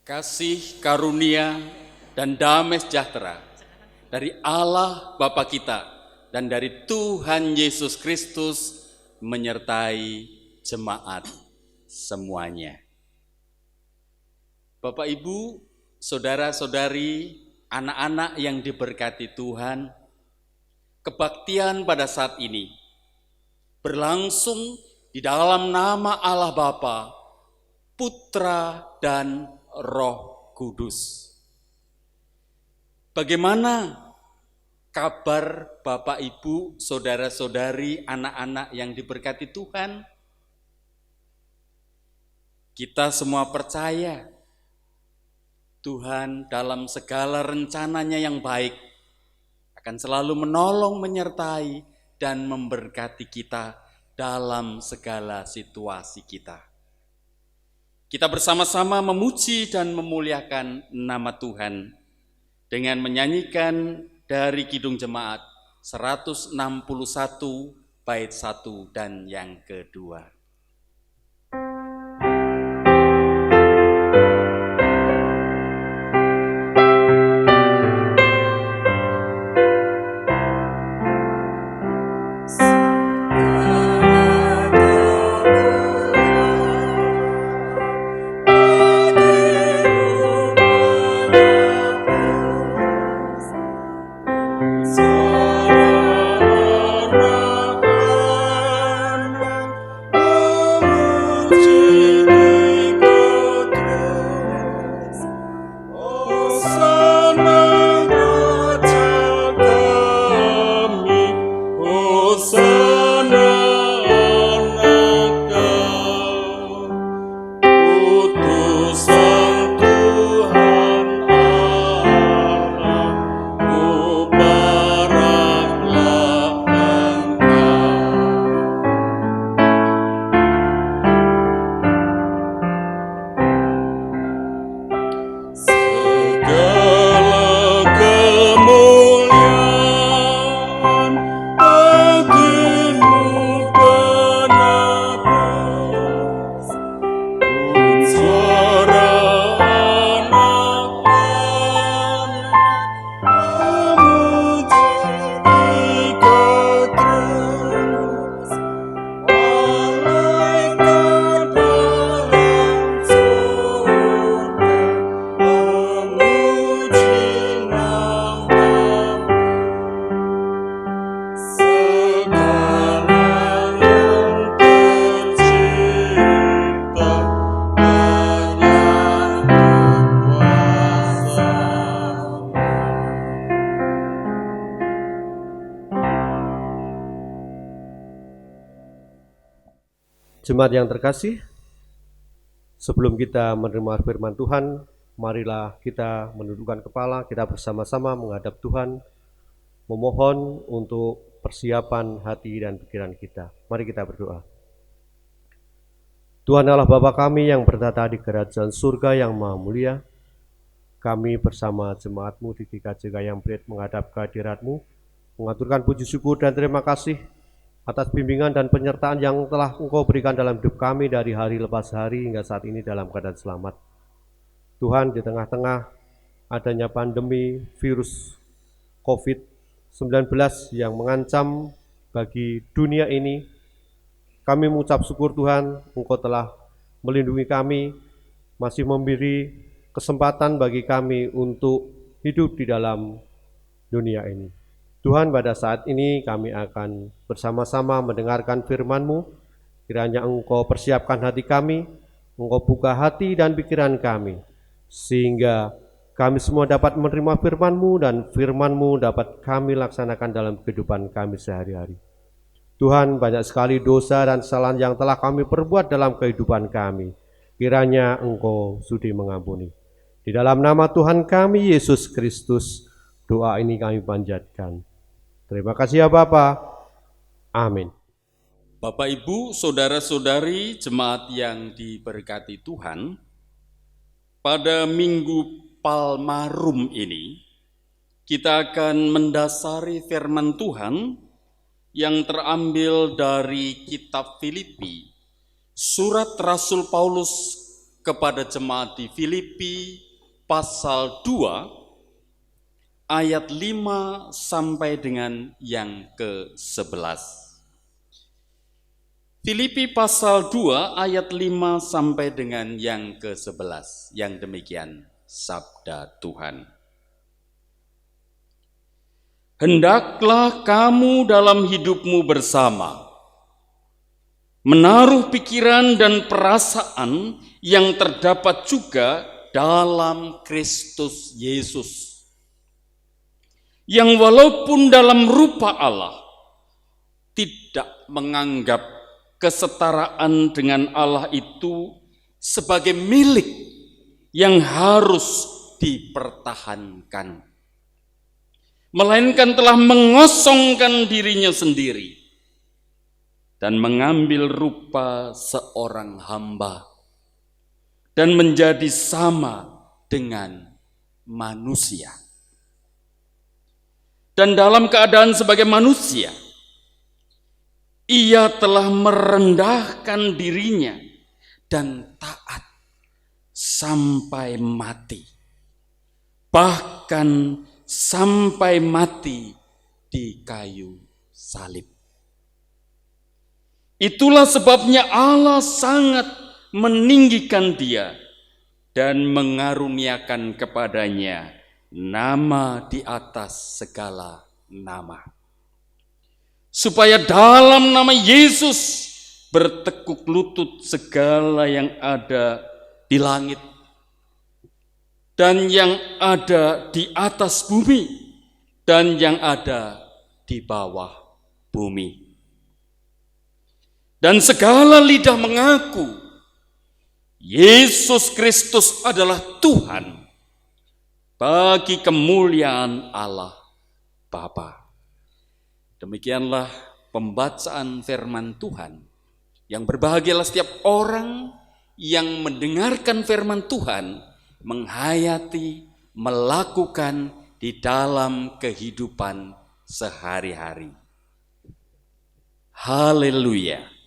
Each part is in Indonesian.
Kasih karunia dan damai sejahtera dari Allah Bapa kita dan dari Tuhan Yesus Kristus menyertai jemaat semuanya. Bapak, Ibu, saudara-saudari, anak-anak yang diberkati Tuhan, kebaktian pada saat ini berlangsung di dalam nama Allah Bapa, Putra, dan Roh Kudus. Bagaimana kabar Bapak, Ibu, saudara-saudari, anak-anak yang diberkati Tuhan? Kita semua percaya Tuhan dalam segala rencananya yang baik akan selalu menolong, menyertai, dan memberkati kita dalam segala situasi kita. Kita bersama-sama memuji dan memuliakan nama Tuhan dengan menyanyikan dari Kidung Jemaat 161 bait 1 dan yang kedua. Jemaat yang terkasih, sebelum kita menerima firman Tuhan, marilah kita menundukkan kepala, kita bersama-sama menghadap Tuhan, memohon untuk persiapan hati dan pikiran kita. Mari kita berdoa. Tuhan Allah Bapa kami yang bertata di kerajaan surga yang maha mulia, kami bersama jemaat-Mu di GKJ Gayam Brit menghadap kehadirat-Mu, mengaturkan puji syukur dan terima kasih atas bimbingan dan penyertaan yang telah Engkau berikan dalam hidup kami dari hari lepas hari hingga saat ini dalam keadaan selamat. Tuhan, di tengah-tengah adanya pandemi virus COVID-19 yang mengancam bagi dunia ini, kami mengucap syukur Tuhan, Engkau telah melindungi kami, masih memberi kesempatan bagi kami untuk hidup di dalam dunia ini. Tuhan, pada saat ini kami akan bersama-sama mendengarkan firman-Mu. Kiranya Engkau persiapkan hati kami, Engkau buka hati dan pikiran kami, sehingga kami semua dapat menerima firman-Mu dan firman-Mu dapat kami laksanakan dalam kehidupan kami sehari-hari. Tuhan, banyak sekali dosa dan kesalahan yang telah kami perbuat dalam kehidupan kami. Kiranya Engkau sudi mengampuni. Di dalam nama Tuhan kami, Yesus Kristus, doa ini kami panjatkan. Terima kasih ya Bapa. Amin. Bapak, Ibu, saudara-saudari, jemaat yang diberkati Tuhan, pada Minggu Palmarum ini, kita akan mendasari firman Tuhan yang terambil dari kitab Filipi, surat Rasul Paulus kepada jemaat di Filipi pasal 2 ayat 5 sampai dengan yang ke-11. Filipi pasal 2 ayat 5 sampai dengan yang ke-11. Yang demikian sabda Tuhan. Hendaklah kamu dalam hidupmu bersama menaruh pikiran dan perasaan yang terdapat juga dalam Kristus Yesus, yang walaupun dalam rupa Allah tidak menganggap kesetaraan dengan Allah itu sebagai milik yang harus dipertahankan, melainkan telah mengosongkan dirinya sendiri dan mengambil rupa seorang hamba dan menjadi sama dengan manusia. Dan dalam keadaan sebagai manusia, ia telah merendahkan dirinya dan taat sampai mati, bahkan sampai mati di kayu salib. Itulah sebabnya Allah sangat meninggikan dia dan mengaruniakan kepadanya nama di atas segala nama, supaya dalam nama Yesus bertekuk lutut segala yang ada di langit dan yang ada di atas bumi dan yang ada di bawah bumi, dan segala lidah mengaku Yesus Kristus adalah Tuhan, bagi kemuliaan Allah Bapa. Demikianlah pembacaan firman Tuhan. Yang berbahagialah setiap orang yang mendengarkan firman Tuhan, menghayati, melakukan di dalam kehidupan sehari-hari. Haleluya.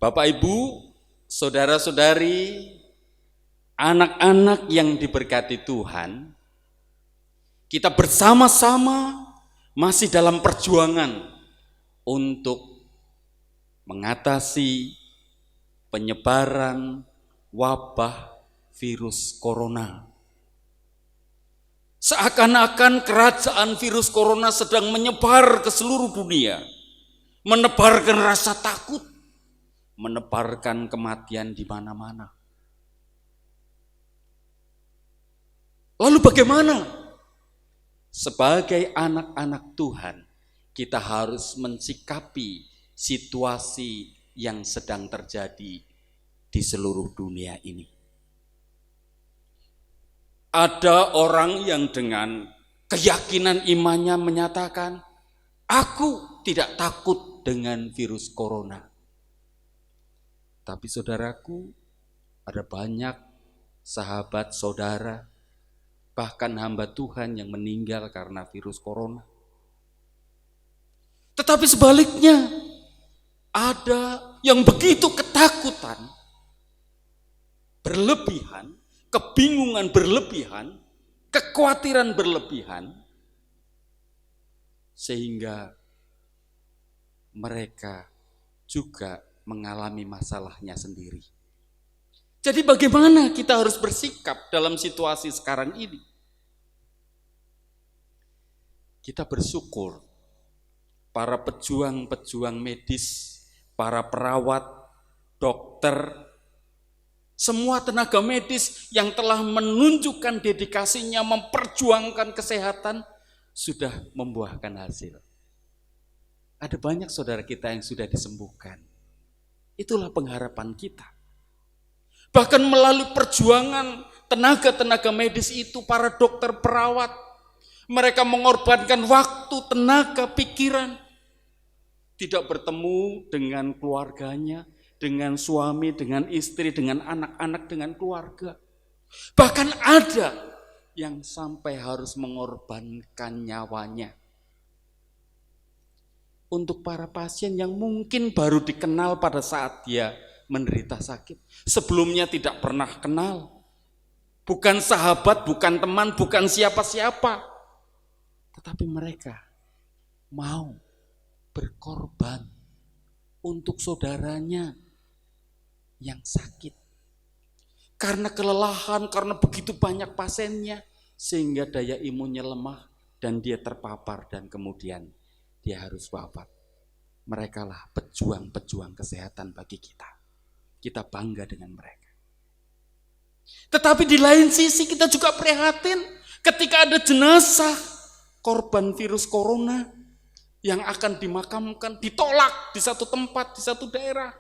Bapak, Ibu, saudara-saudari, anak-anak yang diberkati Tuhan, kita bersama-sama masih dalam perjuangan untuk mengatasi penyebaran wabah virus corona. Seakan-akan kerajaan virus corona sedang menyebar ke seluruh dunia, menebarkan rasa takut, menebarkan kematian di mana-mana. Lalu bagaimana? Sebagai anak-anak Tuhan, kita harus mensikapi situasi yang sedang terjadi di seluruh dunia ini. Ada orang yang dengan keyakinan imannya menyatakan, aku tidak takut dengan virus corona. Tapi saudaraku, ada banyak sahabat saudara, bahkan hamba Tuhan yang meninggal karena virus corona. Tetapi sebaliknya, ada yang begitu ketakutan, berlebihan, kebingungan berlebihan, kekhawatiran berlebihan, sehingga mereka juga mengalami masalahnya sendiri. Jadi bagaimana kita harus bersikap dalam situasi sekarang ini? Kita bersyukur para pejuang-pejuang medis, para perawat, dokter, semua tenaga medis yang telah menunjukkan dedikasinya memperjuangkan kesehatan, sudah membuahkan hasil. Ada banyak saudara kita yang sudah disembuhkan. Itulah pengharapan kita. Bahkan melalui perjuangan tenaga-tenaga medis itu, para dokter perawat, mereka mengorbankan waktu, tenaga, pikiran. Tidak bertemu dengan keluarganya, dengan suami, dengan istri, dengan anak-anak, dengan keluarga. Bahkan ada yang sampai harus mengorbankan nyawanya. Untuk para pasien yang mungkin baru dikenal pada saat dia menderita sakit. Sebelumnya tidak pernah kenal. Bukan sahabat, bukan teman, bukan siapa-siapa. Tetapi mereka mau berkorban untuk saudaranya yang sakit. Karena kelelahan, karena begitu banyak pasiennya, sehingga daya imunnya lemah dan dia terpapar dan kemudian dia harus wafat. Mereka lah pejuang-pejuang kesehatan bagi kita. Kita bangga dengan mereka. Tetapi di lain sisi kita juga prihatin ketika ada jenazah korban virus corona yang akan dimakamkan, ditolak di satu tempat, di satu daerah.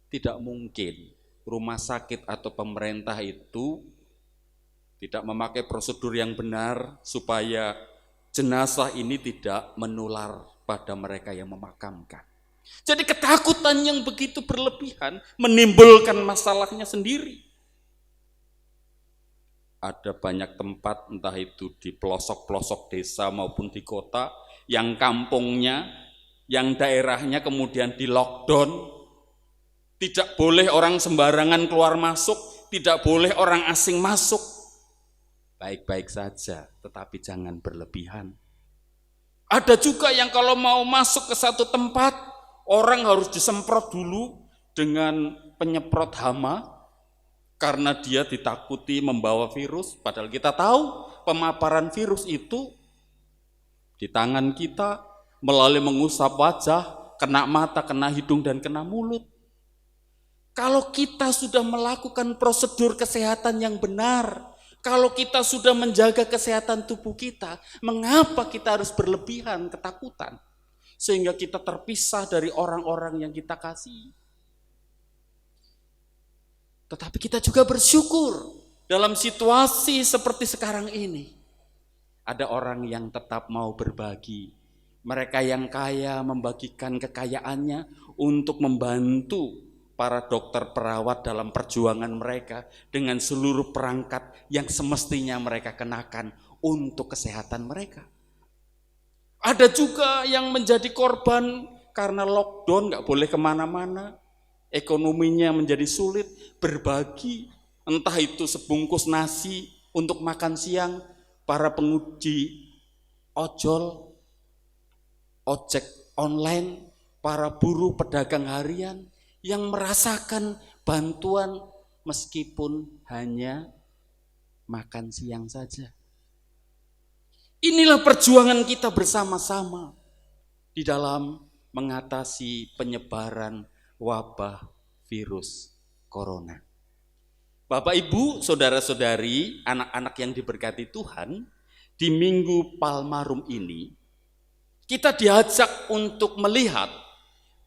Tidak mungkin rumah sakit atau pemerintah itu tidak memakai prosedur yang benar supaya jenazah ini tidak menular pada mereka yang memakamkan. Jadi ketakutan yang begitu berlebihan menimbulkan masalahnya sendiri. Ada banyak tempat, entah itu di pelosok-pelosok desa maupun di kota, yang kampungnya, yang daerahnya kemudian di lockdown. Tidak boleh orang sembarangan keluar masuk, tidak boleh orang asing masuk. Baik-baik saja, tetapi jangan berlebihan. Ada juga yang kalau mau masuk ke satu tempat, orang harus disemprot dulu dengan penyemprot hama, karena dia ditakuti membawa virus. Padahal kita tahu pemaparan virus itu di tangan kita, melalui mengusap wajah, kena mata, kena hidung, dan kena mulut. Kalau kita sudah melakukan prosedur kesehatan yang benar, kalau kita sudah menjaga kesehatan tubuh kita, mengapa kita harus berlebihan ketakutan? Sehingga kita terpisah dari orang-orang yang kita kasih. Tetapi kita juga bersyukur dalam situasi seperti sekarang ini. Ada orang yang tetap mau berbagi. Mereka yang kaya membagikan kekayaannya untuk membantu para dokter perawat dalam perjuangan mereka dengan seluruh perangkat yang semestinya mereka kenakan untuk kesehatan mereka. Ada juga yang menjadi korban karena lockdown, gak boleh kemana-mana, ekonominya menjadi sulit, berbagi, entah itu sebungkus nasi untuk makan siang, para pengemudi ojol, ojek online, para buruh pedagang harian, yang merasakan bantuan meskipun hanya makan siang saja. Inilah perjuangan kita bersama-sama di dalam mengatasi penyebaran wabah virus corona. Bapak, Ibu, saudara-saudari, anak-anak yang diberkati Tuhan, di Minggu Palmarum ini kita diajak untuk melihat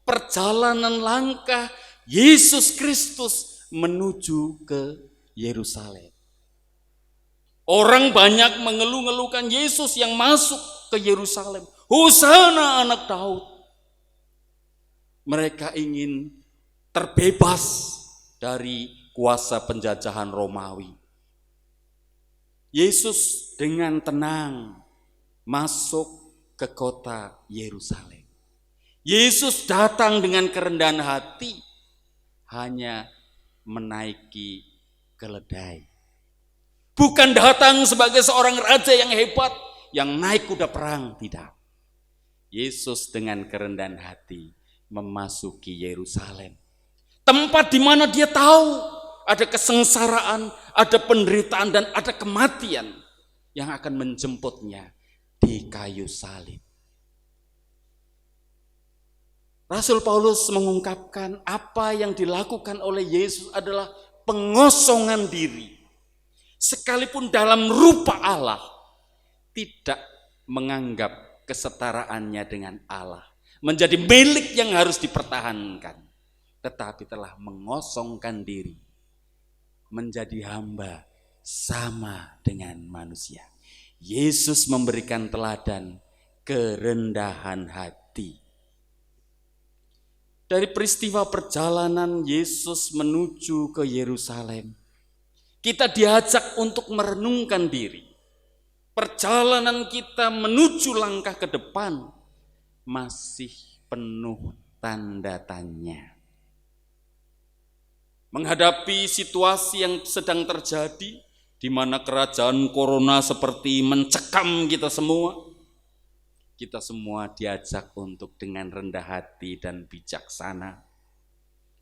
perjalanan langkah Yesus Kristus menuju ke Yerusalem. Orang banyak mengeluh-ngeluhkan Yesus yang masuk ke Yerusalem. Hosana anak Daud. Mereka ingin terbebas dari kuasa penjajahan Romawi. Yesus dengan tenang masuk ke kota Yerusalem. Yesus datang dengan kerendahan hati, hanya menaiki keledai. Bukan datang sebagai seorang raja yang hebat, yang naik kuda perang, tidak. Yesus dengan kerendahan hati memasuki Yerusalem. Tempat di mana dia tahu ada kesengsaraan, ada penderitaan, dan ada kematian yang akan menjemputnya di kayu salib. Rasul Paulus mengungkapkan apa yang dilakukan oleh Yesus adalah pengosongan diri. sekalipun dalam rupa Allah, tidak menganggap kesetaraannya dengan Allah menjadi milik yang harus dipertahankan, tetapi telah mengosongkan diri menjadi hamba sama dengan manusia. Yesus memberikan teladan kerendahan hati. Dari peristiwa perjalanan Yesus menuju ke Yerusalem, kita diajak untuk merenungkan diri. Perjalanan kita menuju langkah ke depan masih penuh tanda tanya. Menghadapi situasi yang sedang terjadi, di mana kerajaan corona seperti mencekam kita semua diajak untuk dengan rendah hati dan bijaksana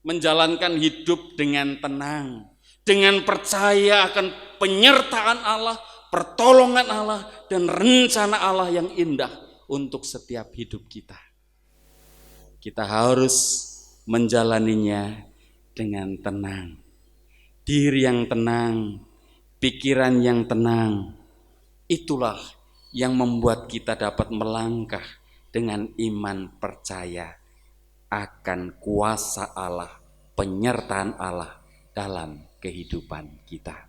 menjalankan hidup dengan tenang, dengan percaya akan penyertaan Allah, pertolongan Allah, dan rencana Allah yang indah untuk setiap hidup kita. Kita harus menjalaninya dengan tenang, diri yang tenang, pikiran yang tenang. Itulah yang membuat kita dapat melangkah dengan iman percaya akan kuasa Allah, penyertaan Allah dalam kehidupan kita.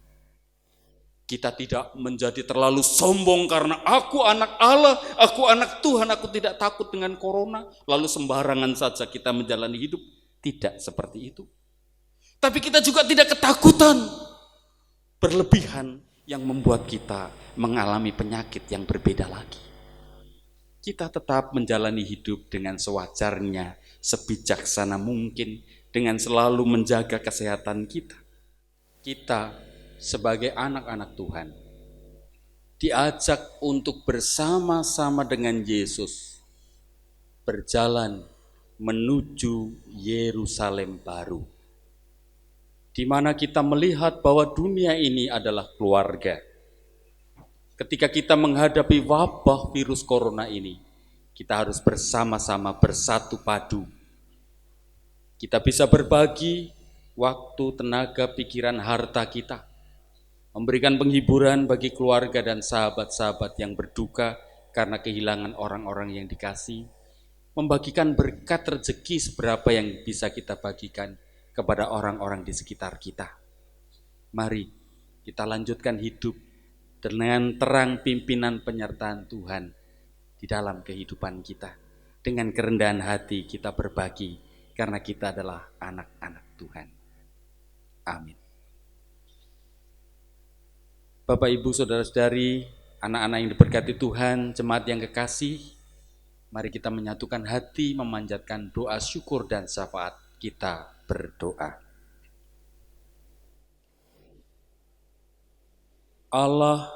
Kita tidak menjadi terlalu sombong karena aku anak Allah, aku anak Tuhan, aku tidak takut dengan corona, lalu sembarangan saja kita menjalani hidup. Tidak seperti itu. Tapi kita juga tidak ketakutan berlebihan yang membuat kita mengalami penyakit yang berbeda lagi. Kita tetap menjalani hidup dengan sewajarnya, sebijaksana mungkin, dengan selalu menjaga kesehatan kita. Kita sebagai anak-anak Tuhan diajak untuk bersama-sama dengan Yesus berjalan menuju Yerusalem baru, di mana kita melihat bahwa dunia ini adalah keluarga. Ketika kita menghadapi wabah virus corona ini, kita harus bersama-sama bersatu padu. Kita bisa berbagi waktu, tenaga, pikiran, harta kita, memberikan penghiburan bagi keluarga dan sahabat-sahabat yang berduka karena kehilangan orang-orang yang dikasih, membagikan berkat rezeki seberapa yang bisa kita bagikan kepada orang-orang di sekitar kita. Mari kita lanjutkan hidup dengan terang pimpinan penyertaan Tuhan di dalam kehidupan kita. Dengan kerendahan hati kita berbagi karena kita adalah anak-anak Tuhan. Amin. Bapak, Ibu, Saudara-saudari, anak-anak yang diberkati Tuhan, jemaat yang kekasih, mari kita menyatukan hati memanjatkan doa syukur dan syafaat. Kita berdoa. Allah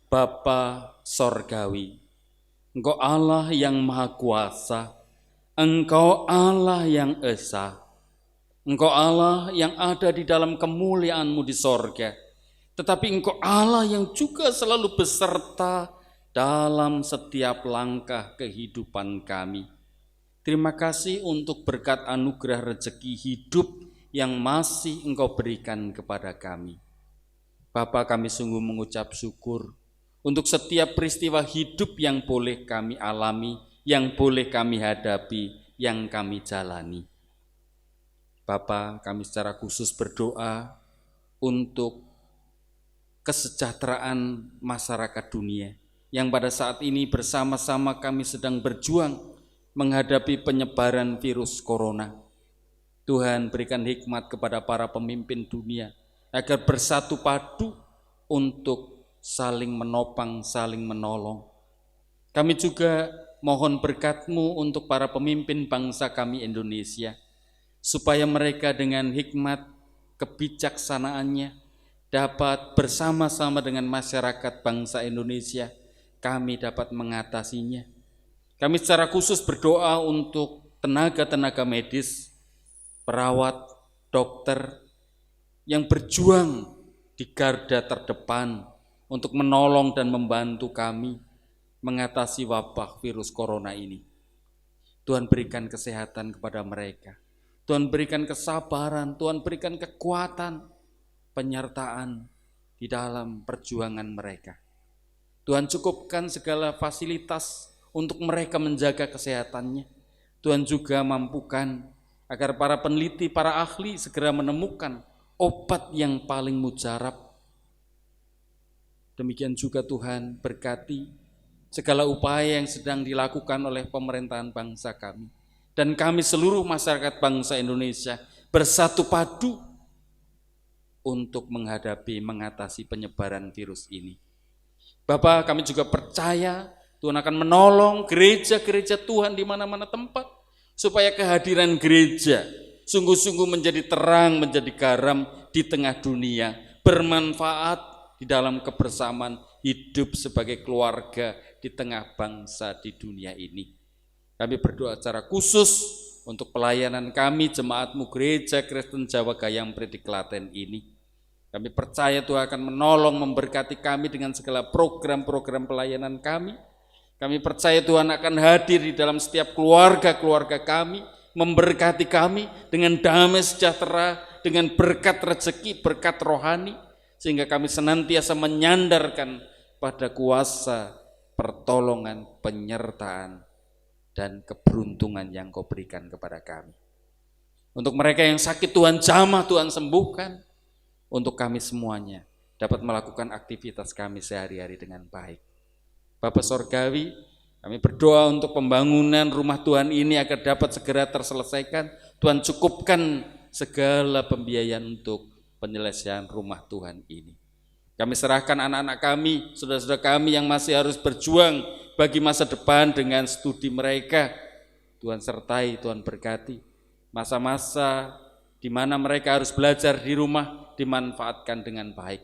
Bapa Sorgawi, Engkau Allah yang Maha Kuasa, Engkau Allah yang esa, Engkau Allah yang ada di dalam kemuliaan-Mu di sorga, tetapi Engkau Allah yang juga selalu beserta dalam setiap langkah kehidupan kami. Terima kasih untuk berkat anugerah rezeki hidup yang masih Engkau berikan kepada kami. Bapa, kami sungguh mengucap syukur untuk setiap peristiwa hidup yang boleh kami alami, yang boleh kami hadapi, yang kami jalani. Bapa, kami secara khusus berdoa untuk kesejahteraan masyarakat dunia yang pada saat ini bersama-sama kami sedang berjuang menghadapi penyebaran virus corona. Tuhan, berikan hikmat kepada para pemimpin dunia agar bersatu padu untuk saling menopang, saling menolong. Kami juga mohon berkat-Mu untuk para pemimpin bangsa kami Indonesia, supaya mereka dengan hikmat kebijaksanaannya dapat bersama-sama dengan masyarakat bangsa Indonesia, kami dapat mengatasinya. Kami secara khusus berdoa untuk tenaga-tenaga medis, perawat, dokter yang berjuang di garda terdepan untuk menolong dan membantu kami mengatasi wabah virus corona ini. Tuhan, berikan kesehatan kepada mereka. Tuhan, berikan kesabaran, Tuhan, berikan kekuatan, penyertaan, di dalam perjuangan mereka. Tuhan cukupkan segala fasilitas untuk mereka menjaga kesehatannya. Tuhan juga mampukan agar para peneliti, para ahli segera menemukan obat yang paling mujarab. Demikian juga Tuhan berkati segala upaya yang sedang dilakukan oleh pemerintahan bangsa kami. Dan kami seluruh masyarakat bangsa Indonesia bersatu padu untuk mengatasi penyebaran virus ini. Bapak, kami juga percaya Tuhan akan menolong gereja-gereja Tuhan di mana-mana tempat, supaya kehadiran gereja sungguh-sungguh menjadi terang, menjadi garam di tengah dunia, bermanfaat di dalam kebersamaan hidup sebagai keluarga di tengah bangsa di dunia ini. Kami berdoa secara khusus untuk pelayanan kami, jemaatmu Gereja Kristen Jawa Gayamprit di Klaten ini. Kami percaya Tuhan akan menolong, memberkati kami dengan segala program-program pelayanan kami. Kami percaya Tuhan akan hadir di dalam setiap keluarga-keluarga kami, memberkati kami dengan damai sejahtera, dengan berkat rezeki, berkat rohani, sehingga kami senantiasa menyandarkan pada kuasa, pertolongan, penyertaan, dan keberuntungan yang Kau berikan kepada kami. Untuk mereka yang sakit Tuhan jamah, Tuhan sembuhkan. Untuk kami semuanya dapat melakukan aktivitas kami sehari-hari dengan baik. Bapa Sorgawi, kami berdoa untuk pembangunan rumah Tuhan ini agar dapat segera terselesaikan. Tuhan cukupkan segala pembiayaan untuk penyelesaian rumah Tuhan ini. Kami serahkan anak-anak kami, saudara-saudara kami yang masih harus berjuang bagi masa depan dengan studi mereka. Tuhan sertai, Tuhan berkati. Masa-masa di mana mereka harus belajar di rumah dimanfaatkan dengan baik.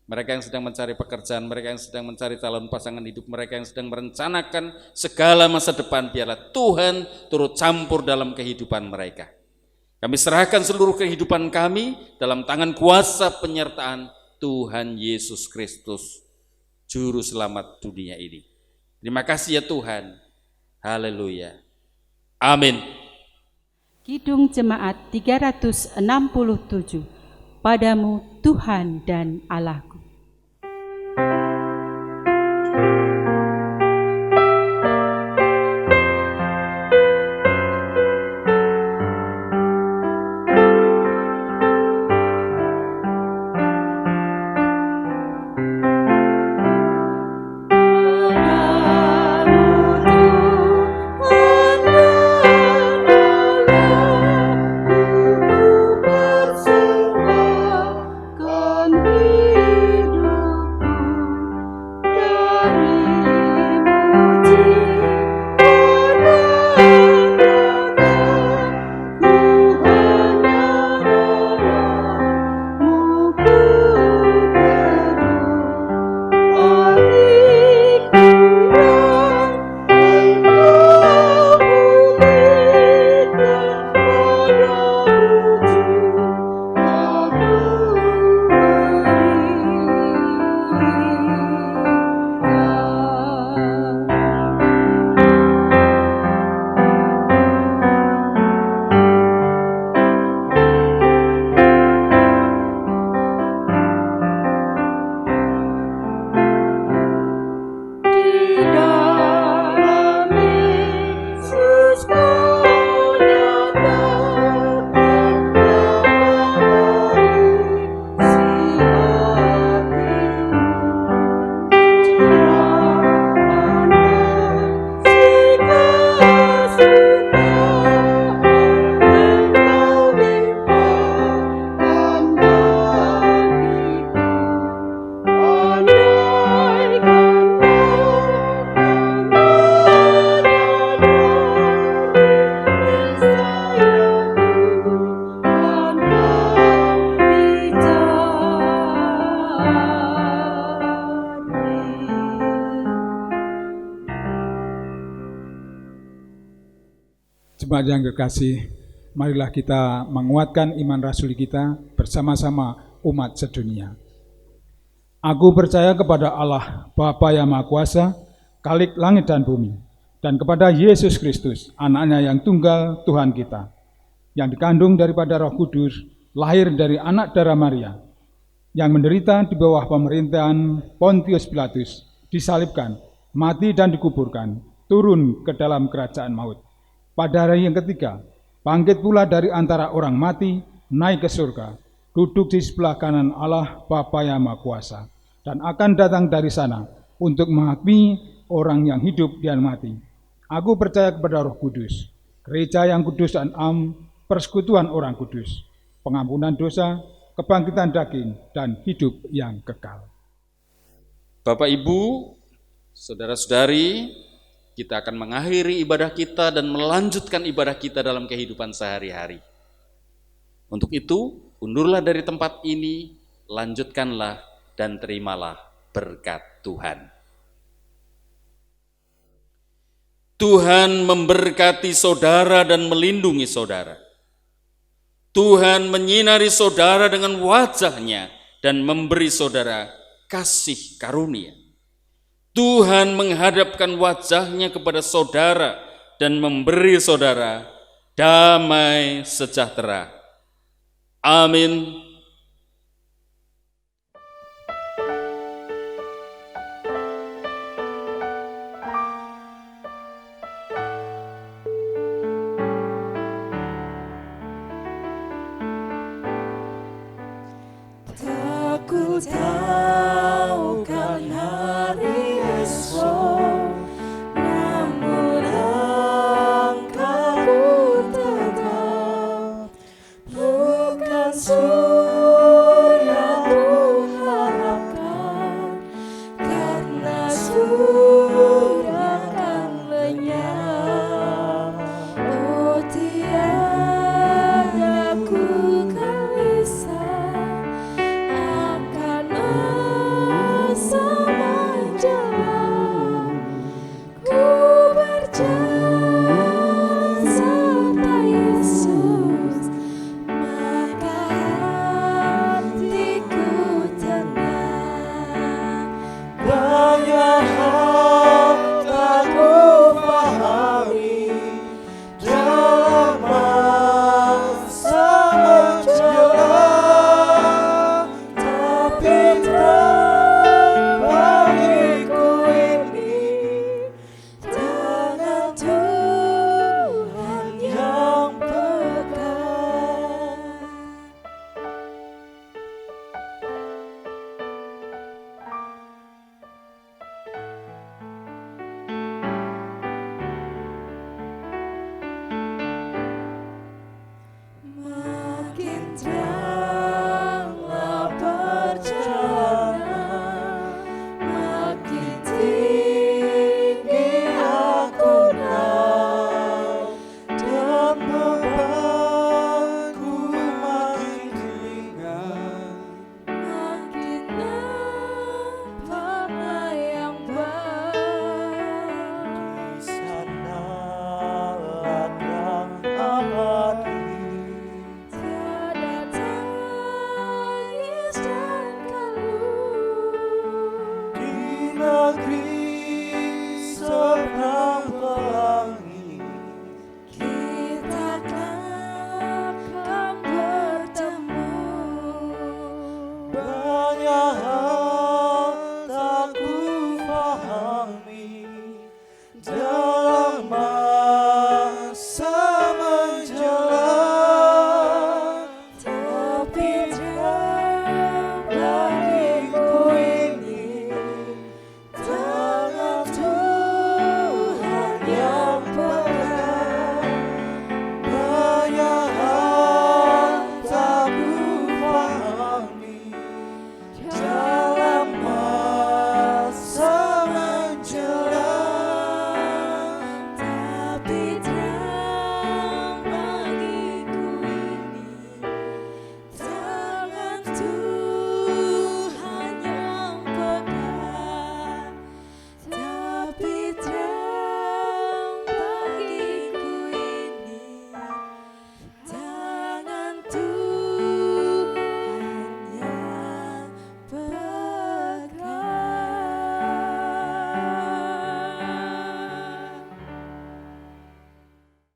Mereka yang sedang mencari pekerjaan, mereka yang sedang mencari calon pasangan hidup, mereka yang sedang merencanakan segala masa depan, biarlah Tuhan turut campur dalam kehidupan mereka. Kami serahkan seluruh kehidupan kami dalam tangan kuasa penyertaan Tuhan Yesus Kristus, Juru Selamat dunia ini. Terima kasih ya Tuhan. Haleluya. Amin. Kidung Jemaat 367. Padamu Tuhan dan Allahku. Jemaat yang kekasih, marilah kita menguatkan iman rasuli kita bersama-sama umat sedunia. Aku percaya kepada Allah, Bapa yang Maha Kuasa, Khalik langit dan bumi, dan kepada Yesus Kristus, anaknya yang tunggal Tuhan kita, yang dikandung daripada Roh Kudus, lahir dari anak darah Maria, yang menderita di bawah pemerintahan Pontius Pilatus, disalibkan, mati dan dikuburkan, turun ke dalam kerajaan maut. Pada hari yang ketiga, bangkit pula dari antara orang mati, naik ke surga, duduk di sebelah kanan Allah Bapa yang Maha Kuasa, dan akan datang dari sana untuk menghakimi orang yang hidup dan mati. Aku percaya kepada Roh Kudus, gereja yang kudus dan am, persekutuan orang kudus, pengampunan dosa, kebangkitan daging, dan hidup yang kekal. Bapak, Ibu, saudara-saudari, kita akan mengakhiri ibadah kita dan melanjutkan ibadah kita dalam kehidupan sehari-hari. Untuk itu, undurlah dari tempat ini, lanjutkanlah dan terimalah berkat Tuhan. Tuhan memberkati saudara dan melindungi saudara. Tuhan menyinari saudara dengan wajah-Nya dan memberi saudara kasih karunia. Tuhan menghadapkan wajah-Nya kepada saudara dan memberi saudara damai sejahtera. Amin. Ku tahu kan hari esok, namun langkahku tetap bukan surga ku harapkan, karena surga kan lenyap. Oh, tiada ku gelisah Tuhan